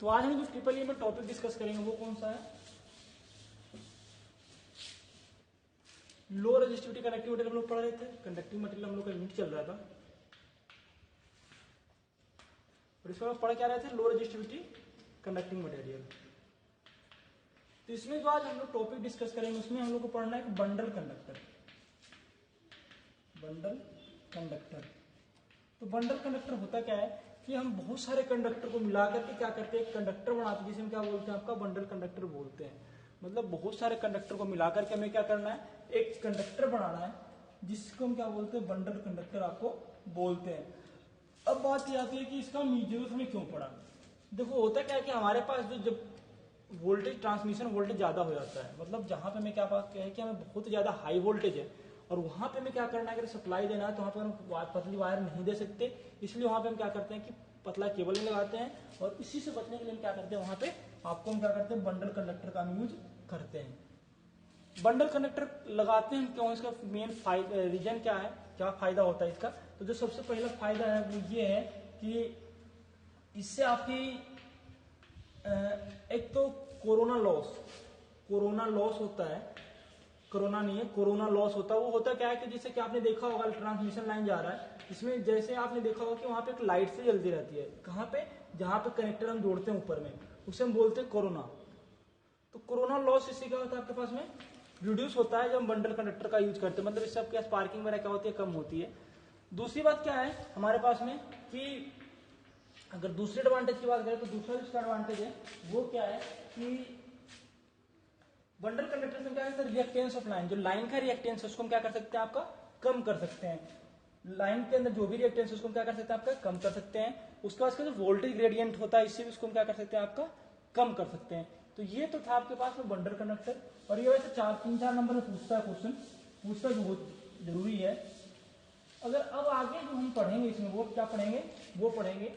तो आज हम जो ट्रिपल ई में टॉपिक डिस्कस करेंगे वो कौन सा है, लो रेजिस्टिविटी कंडक्टिव मटेरियल हम लोग पढ़ रहे थे। कंडक्टिव मटेरियल हम लोग का यूनिट चल रहा था और इसमें हम पढ़ क्या रहे थे, लो रेजिस्टिविटी कंडक्टिंग मटेरियल। तो इसमें जो आज हम लोग टॉपिक डिस्कस करेंगे उसमें हम लोग को पढ़ना है बंडल कंडक्टर। बंडल कंडक्टर, तो बंडल कंडक्टर होता क्या है कि हम बहुत सारे कंडक्टर को मिला करके क्या करते हैं, एक कंडक्टर बनाते हैं जिसे हम क्या बोलते हैं, आपका बंडल कंडक्टर बोलते हैं। मतलब बहुत सारे कंडक्टर को मिलाकर के हमें क्या करना है, एक कंडक्टर बनाना है जिसको हम क्या बोलते हैं, बंडल कंडक्टर आपको बोलते हैं। अब बात यह आती है कि इसका जरूरत हमें क्यों पड़ा। देखो होता क्या है कि हमारे पास जो जब वोल्टेज ट्रांसमिशन वोल्टेज ज्यादा हो जाता है, मतलब जहां पे हमें क्या बात है कि हमें बहुत ज्यादा हाई वोल्टेज है और वहां पे हमें क्या करना है, अगर सप्लाई देना है तो वहां पे हम पतली वायर नहीं दे सकते, इसलिए वहां पे हम क्या करते हैं कि पतला केबल लगाते हैं और इसी से बचने के लिए हम क्या करते हैं, वहां पे आपको हम क्या करते हैं, बंडल कंडक्टर का यूज करते हैं। बंडल कंडक्टर लगाते हैं क्यों, इसका मेन रीजन क्या है, क्या फायदा होता है इसका। तो जो सबसे पहला फायदा है वो ये है कि इससे आपकी एक तो कोरोना लॉस होता है, कोरोना नहीं है, कोरोना लॉस होता है। वो होता क्या है कि जैसे कि आपने देखा होगा ट्रांसमिशन लाइन जा रहा है, इसमें जैसे आपने देखा होगा कि वहां पे एक लाइट से जलती रहती है, कहाँ पे, जहां पे कनेक्टर हम जोड़ते हैं ऊपर में, उसे हम बोलते हैं कोरोना। तो कोरोना लॉस इससे क्या होता है, आपके पास में रिड्यूस होता है जब हम बंडल कंडक्टर का यूज करते हैं, मतलब इससे आपके स्पार्किंग वगैरह क्या होती है, कम होती है। दूसरी बात क्या है हमारे पास में कि अगर दूसरे एडवांटेज की बात करें तो दूसरा इसका एडवांटेज है वो क्या है कि बंडल कंडक्टर में क्या है, रिएक्टेंस ऑफ लाइन, जो लाइन का रिएक्टेंस है उसको हम क्या कर सकते हैं, आपका कम कर सकते हैं। लाइन के अंदर जो भी रिएक्टेंस है उसको हम क्या कर सकते हैं, आपका कम कर सकते हैं। उसके बाद जो वोल्टेज ग्रेडियंट होता है इससे भी उसको हम क्या कर सकते हैं, आपका कम कर सकते हैं। तो ये तो था आपके पास में बंडल कंडक्टर। और ये वैसे 3-4 नंबर में पूछता है क्वेश्चन, पूछता बहुत जरूरी है। अगर अब आगे जो हम पढ़ेंगे इसमें वो क्या पढ़ेंगे, वो पढ़ेंगे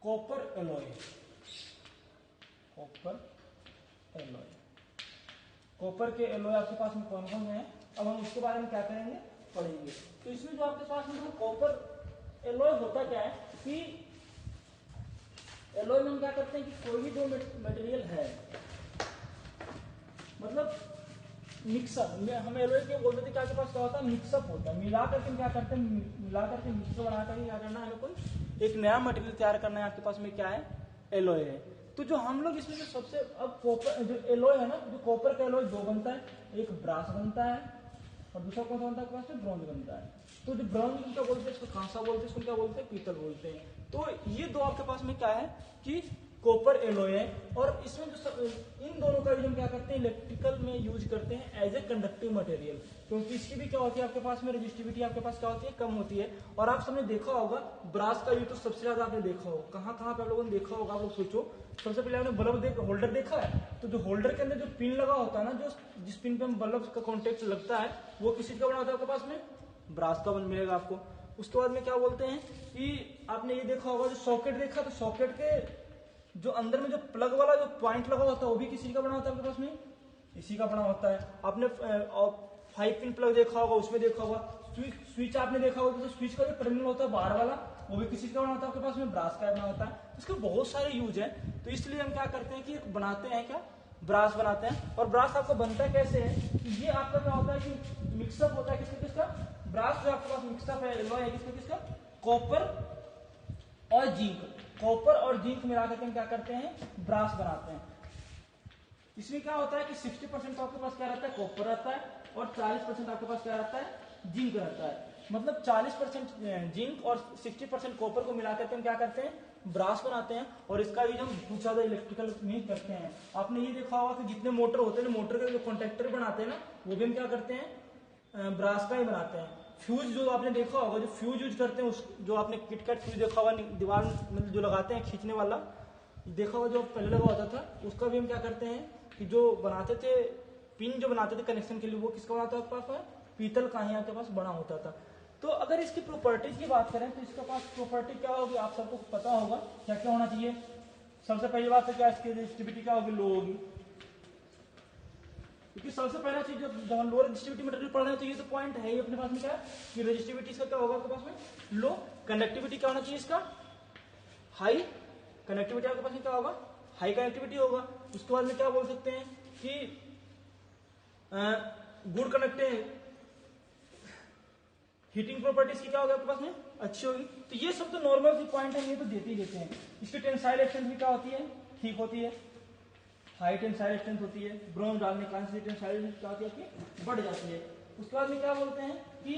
कॉपर एलॉय। कॉपर के एलॉय आपके पास में कौन कौन है, अब हम उसके बारे में क्या करेंगे, पढ़ेंगे। तो इसमें जो आपके पास में कॉपर एलॉय होता क्या है कि एलॉय में हम क्या करते हैं कि कोई भी दो मटेरियल है, मतलब मिक्सअप, हम एलॉय के बोलते थे, क्या आपके पास क्या होता है, मिक्सअप होता है। मिला करके हम क्या करते हैं, मिला करके मिक्सर बना करके क्या करना है, हमें कोई एक नया मटेरियल तैयार करना है। आपके पास में क्या है, एलॉय है। तो जो हम लोग इसमें जो सबसे, अब कॉपर जो एलॉय है ना, जो कॉपर का एलॉय दो बनता है, एक ब्रास बनता है और दूसरा कौन सा बनता है, आपके पास में ब्रॉन्ज बनता है। तो जो ब्रॉन्ज क्या बोलते हैं, इसको कांसा बोलते हैं, इसको क्या बोलते हैं, पीतल बोलते हैं। तो ये दो आपके पास में क्या है कि कॉपर एलॉय है। और इसमें जो इन दोनों का भी हम क्या करते हैं, इलेक्ट्रिकल में यूज करते हैं एज ए कंडक्टिव मटेरियल, क्योंकि इसकी भी क्या होती है आपके पास में, रेजिस्टिविटी आपके पास क्या होती है, कम होती है। और आप सबने देखा होगा ब्रास का यूज तो सबसे ज्यादा आपने देखा होगा, कहाँ कहाँ पे आप लोगों ने देखा होगा, आप लोग सोचो। सबसे पहले आपने बल्ब होल्डर देखा है, तो जो होल्डर के अंदर जो पिन लगा होता है ना, जो जिस पिन पे हम बल्ब का कॉन्टेक्ट लगता है, वो किसी का बना होता है आपके पास में, ब्रास का बन मिलेगा आपको। उसके बाद में क्या बोलते हैं कि आपने ये देखा होगा, जो सॉकेट देखा, तो सॉकेट के जो अंदर में जो प्लग वाला जो पॉइंट लगा होता है वो भी किसी का बना होता है आपके पास में, इसी का बना होता है। आपने 5 पिन प्लग देखा होगा, उसमें देखा होगा। स्विच आपने देखा होगा, तो स्विच का जो टर्मिनल होता है बाहर वाला, वो भी किसी का बना होता है आपके पास में, ब्रास का बना होता है। तो इसके बहुत सारे यूज है। तो इसलिए हम क्या करते हैं कि बनाते हैं क्या, ब्रास बनाते हैं। और ब्रास आपको बनता है कैसे है, ये आपका क्या होता है कि मिक्सअप होता है किसका किसका, ब्रास जो आपके पास मिक्सअप है एलॉय है किसका किसका, कॉपर और जिंक। कॉपर और जिंक मिला करके हम क्या करते हैं, ब्रास बनाते हैं। इसमें क्या होता है कि 60% आपके पास क्या रहता है, कॉपर रहता है और 40% आपके पास क्या रहता है, जिंक रहता है। मतलब 40% जिंक और 60% कॉपर को मिलाकर के हम क्या करते हैं, ब्रास बनाते हैं। और इसका यूज हम बहुत ज्यादा इलेक्ट्रिकल में करते हैं। आपने ये देखा होगा कि जितने मोटर होते हैं, मोटर के जो कॉन्टेक्टर बनाते हैं ना, वो भी हम क्या करते हैं, ब्रास का ही बनाते हैं। फ्यूज जो आपने देखा होगा, जो फ्यूज यूज करते हैं, उस जो आपने किटकैट फ्यूज देखा होगा दीवार में जो लगाते हैं खींचने वाला, देखा होगा जो पहले लगा होता था, उसका भी हम क्या करते हैं कि जो बनाते थे पिन, जो बनाते थे कनेक्शन के लिए, वो किसका बना था आपके पास में, पीतल का ही आपके पास बना होता था। तो अगर इसकी प्रॉपर्टीज की बात करें तो इसके पास प्रॉपर्टी क्या होगी, आप सबको पता होगा क्या क्या होना चाहिए। सबसे पहली बात है क्या, इसकी रेजिस्टिविटी क्या होगी, लो होगी। क्योंकि सबसे पहला चीज जब हम लो रेजिस्टिविटी मटेरियल पढ़ रहे हैं तो ये तो पॉइंट है ही अपने पास में क्या कि रेजिस्टिविटी इसका क्या होगा आपके पास में, लो। कंडक्टिविटी क्या होना चाहिए इसका, हाई। कनेक्टिविटी आपके पास में क्या होगा, हाई कनेक्टिविटी होगा। उसके बाद में क्या बोल सकते हैं कि गुड कनेक्टिंग हीटिंग प्रॉपर्टीज की क्या होगी आपके पास में, अच्छी होगी। तो ये सब तो नॉर्मल सी पॉइंट है, ये तो देते ही देते हैं। इसकी टेंसाइल स्ट्रेंथ भी क्या होती है, ठीक होती है, हाई टेंसाइल स्ट्रेंथ होती है। ब्रोंज डालने का टेंसाइल स्ट्रेंथ क्या होती है आपकी, बढ़ जाती है। उसके बाद में क्या बोलते हैं कि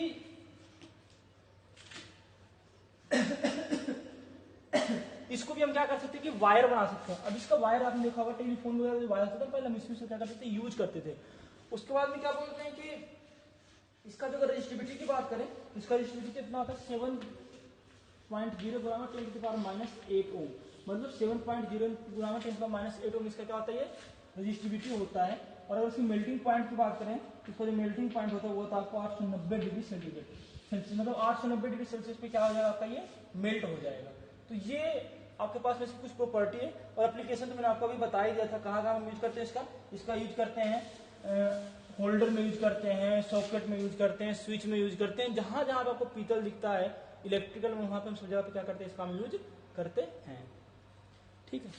इसको भी हम क्या कर सकते हैं कि वायर बना सकते हैं। अब इसका वायर आपने देखा होगा टेलीफोन वगैरह वायर होता था पहले, हम इसमें से क्या करते थे, यूज करते थे। उसके बाद में क्या बोलते हैं कि इसका जो रेजिस्टिविटी की बात करें, इसका रेजिस्टिविटी कितना होता है 7.0 गुना 10⁻⁸ ओम, मतलब 7.0 गुना 10⁻⁸ ओम इसका क्या होता है, ये रेजिस्टिविटी होता है। और अगर इसकी मेल्टिंग पॉइंट की बात करें, इसका जो मेल्टिंग पॉइंट होता है वो होता है आपको 890 डिग्री सेंटीग्रेड, मतलब 890 डिग्री सेल्सियस पे क्या हो जाएगा आपका, ये मेल्ट हो जाएगा। तो ये आपके पास में कुछ प्रॉपर्टी है। और एप्लीकेशन तो मैंने आपको अभी बता ही दिया था, कहाँ हम यूज करते हैं इसका यूज करते हैं होल्डर में यूज करते हैं, सॉकेट में यूज करते हैं, स्विच में यूज करते हैं। जहां जहां आपको पीतल दिखता है इलेक्ट्रिकल में, वहां पे हम सब जगह पे क्या करते हैं, इसका हम यूज करते हैं। ठीक है।